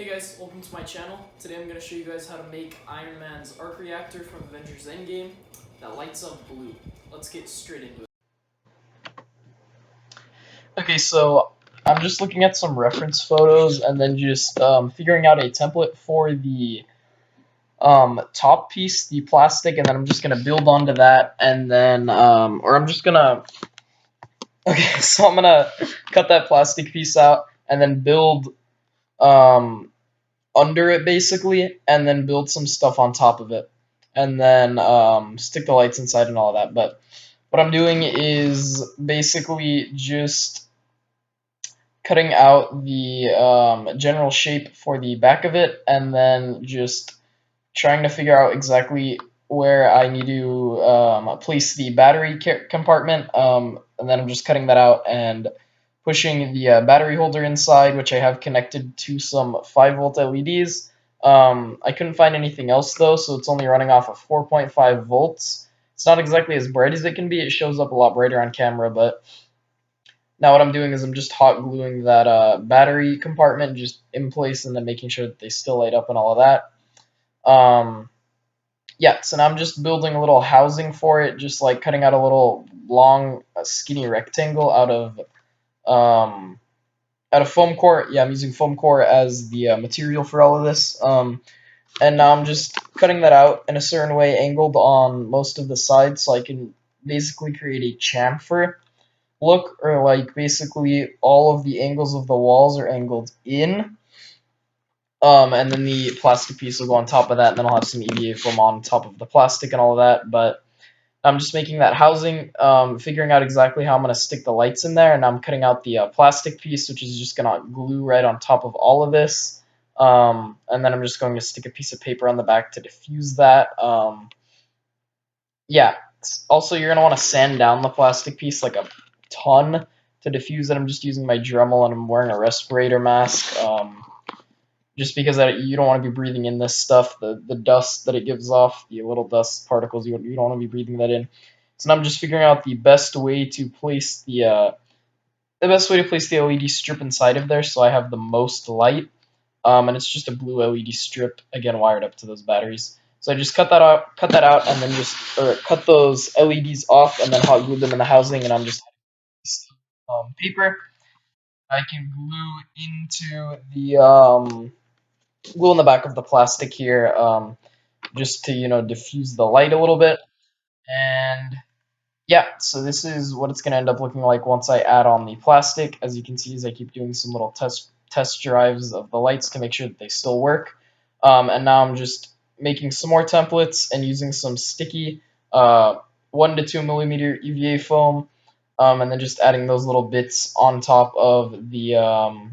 Hey guys, welcome to my channel. Today I'm going to show you guys how to make IronMan's arc reactor from Avengers Endgame that lights up blue. Let's get straight into it. Okay, so I'm just looking at some reference photos and then just figuring out a template for the top piece, the plastic, and then I'm just going to build onto that and then, okay, so I'm going to cut that plastic piece out and then build under it basically, and then build some stuff on top of it, and then stick the lights inside and all of that. But what I'm doing is basically just cutting out the general shape for the back of it, and then just trying to figure out exactly where I need to place the battery compartment, and then I'm just cutting that out and pushing the battery holder inside, which I have connected to some 5-volt LEDs. I couldn't find anything else though, so it's only running off of 4.5 volts. It's not exactly as bright as it can be. It shows up a lot brighter on camera, but now what I'm doing is I'm just hot gluing that battery compartment just in place and then making sure that they still light up and all of that. Yeah, so now I'm just building a little housing for it, just like cutting out a little long, skinny rectangle out of foam core. Yeah, I'm using foam core as the material for all of this. And now I'm just cutting that out in a certain way, angled on most of the sides, so I can basically create a chamfer look, or like basically all of the angles of the walls are angled in. And then the plastic piece will go on top of that, and then I'll have some EVA foam on top of the plastic and all of that. But I'm just making that housing, figuring out exactly how I'm going to stick the lights in there, and I'm cutting out the plastic piece, which is just going to glue right on top of all of this. And then I'm just going to stick a piece of paper on the back to diffuse that. Yeah, also you're going to want to sand down the plastic piece like a ton to diffuse it. I'm just using my Dremel, and I'm wearing a respirator mask. Just because you don't want to be breathing in this stuff, the dust that it gives off, the little dust particles, you don't want to be breathing that in. So now I'm just figuring out the best way to place the LED strip inside of there, so I have the most light. And it's just a blue LED strip, again wired up to those batteries. So I just cut that out, and then just cut those LEDs off, and then hot glue them in the housing. And I'm just paper I can glue into the glue in the back of the plastic here, just to diffuse the light a little bit. And yeah, so this is what it's going to end up looking like once I add on the plastic. As you can see, as I keep doing some little test drives of the lights to make sure that they still work. And now I'm just making some more templates and using some sticky 1 to 2 millimeter EVA foam, and then just adding those little bits on top of the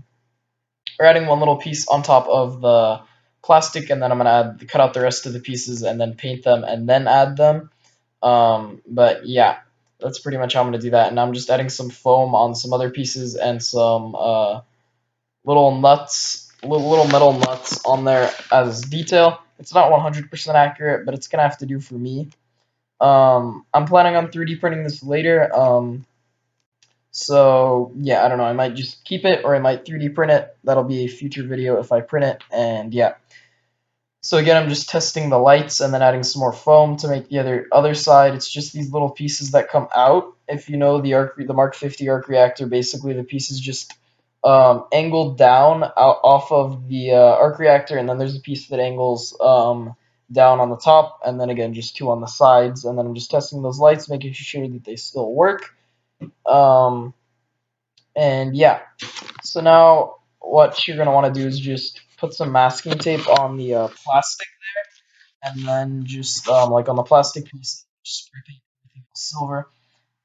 or adding one little piece on top of the plastic, and then I'm gonna cut out the rest of the pieces and then paint them and then add them. But yeah, that's pretty much how I'm gonna do that. And I'm just adding some foam on some other pieces and some little nuts, little metal nuts on there as detail. It's not 100% accurate, but it's gonna have to do for me. I'm planning on 3D printing this later. So yeah, I don't know, I might just keep it, or I might 3D print it. That'll be a future video if I print it. And yeah, so again, I'm just testing the lights and then adding some more foam to make the other side. It's just these little pieces that come out. If you know the Mark 50 arc reactor, basically the piece is just angled down out off of the arc reactor, and then there's a piece that angles down on the top, and then again just two on the sides. And then I'm just testing those lights, making sure that they still work. And yeah, so now what you're going to want to do is just put some masking tape on the plastic there, and then just like on the plastic piece, just spray paint everything silver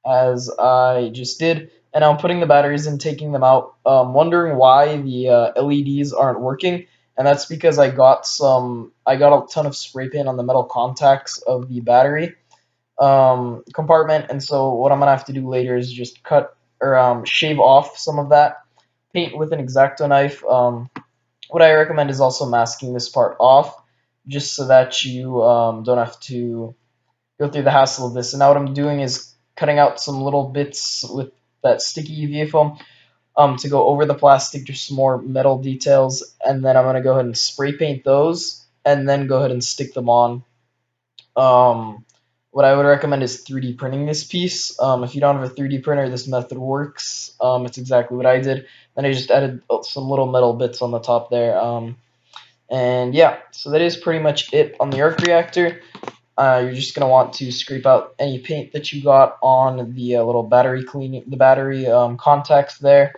as I just did. And I'm putting the batteries in, taking them out, wondering why the LEDs aren't working. And that's because I got a ton of spray paint on the metal contacts of the battery compartment. And so what I'm gonna have to do later is just cut or shave off some of that paint with an X-Acto knife. What I recommend is also masking this part off, just so that you don't have to go through the hassle of this. And now what I'm doing is cutting out some little bits with that sticky EVA foam. to go over the plastic, just some more metal details, and then I'm going to go ahead and spray paint those, and then go ahead and stick them on. Um, what I would recommend is 3D printing this piece. If you don't have a 3D printer, this method works. It's exactly what I did. Then I just added some little metal bits on the top there. And yeah, so that is pretty much it on the arc reactor. You're just gonna want to scrape out any paint that you got on the little battery the battery contacts there.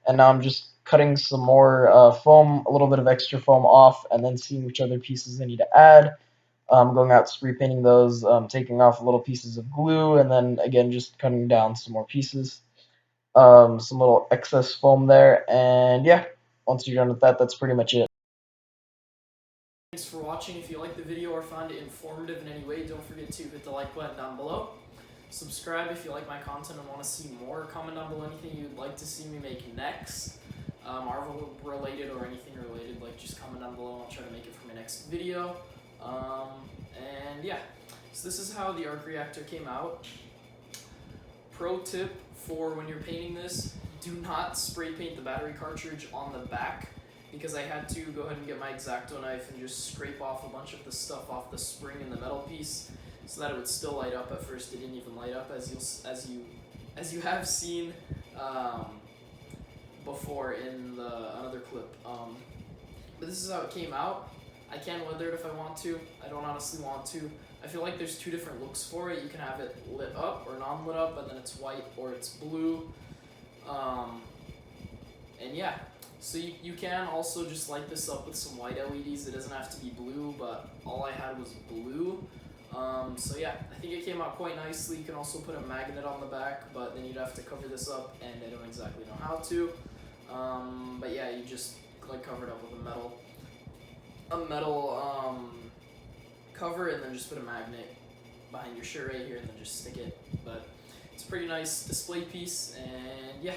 And now I'm just cutting some more foam, a little bit of extra foam off, and then seeing which other pieces I need to add. Going out spray painting those, taking off little pieces of glue, and then again just cutting down some more pieces. Some little excess foam there, and yeah, once you're done with that, that's pretty much it. Thanks for watching. If you liked the video or found it informative in any way, don't forget to hit the like button down below. Subscribe if you like my content and want to see more. Comment down below anything you'd like to see me make next. Marvel related or anything related, like just comment down below and I'll try to make it for my next video. And yeah, so this is how the arc reactor came out. Pro tip for when you're painting this, do not spray paint the battery cartridge on the back, because I had to go ahead and get my Acto Knife and just scrape off a bunch of the stuff off the spring in the metal piece so that it would still light up. At first it didn't even light up, as you have seen before in another clip. But this is how it came out. I can weather it if I want to. I don't honestly want to. I feel like there's two different looks for it. You can have it lit up or non-lit up, and then it's white or it's blue. And yeah, so you can also just light this up with some white LEDs. It doesn't have to be blue, but all I had was blue. So yeah, I think it came out quite nicely. You can also put a magnet on the back, but then you'd have to cover this up, and I don't exactly know how to. But yeah, you just like cover it up with a metal cover, and then just put a magnet behind your shirt right here, and then just stick it. But it's a pretty nice display piece, and yeah.